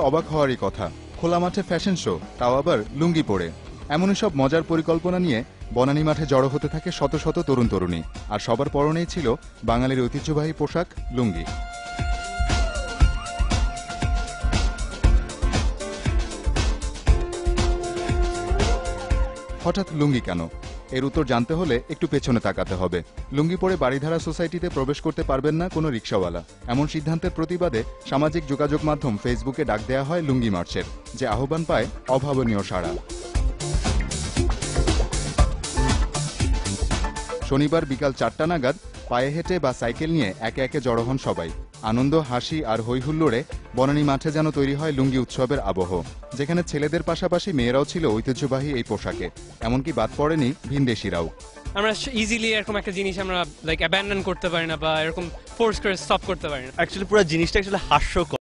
অবাক হওয়ারই কথা, খোলা মাঠে ফ্যাশন শো, তাও আবার লুঙ্গি পরে। এমনই সব মজার পরিকল্পনা নিয়ে বনানী মাঠে জড়ো হতে থাকে শত শত তরুণ তরুণী, আর সবার পরনেই ছিল বাঙালির ঐতিহ্যবাহী পোশাক লুঙ্গি। হঠাৎ লুঙ্গি কেন? এর উত্তর জানতে হলে একটু পেছনে তাকাতে হবে। লুঙ্গি পরে বাড়িধারা সোসাইটিতে প্রবেশ করতে পারবেন না কোনো রিকশাওয়ালা। এমন সিদ্ধান্তের প্রতিবাদে সামাজিক যোগাযোগ মাধ্যম ফেসবুকে ডাক দেয়া হয় লুঙ্গি মার্চের, যে আহ্বান পায় অভাবনীয় সাড়া। শনিবার বিকাল 4টা নাগাদ পায়ে হেঁটে বা সাইকেল নিয়ে একে একে জড়ো হন সবাই। আনন্দ, হাসি আর হৈহুল্লোড়ে বনানী মাঠে যেন তৈরি হয় লুঙ্গি উৎসবের আবহ, যেখানে ছেলেদের পাশাপাশি মেয়েরাও ছিল ঐতিহ্যবাহী এই পোশাকে। এমনকি বাদ পড়েনি ভিনদেশিরাও। আমরা ইজিলি এরকম একটা জিনিস আমরা লাইক অ্যাবান্ডন করতে পারি না বা এরকম ফোর্স করে স্টপ করতে পারি না। অ্যাকচুয়ালি পুরো জিনিসটা হাস্যকর।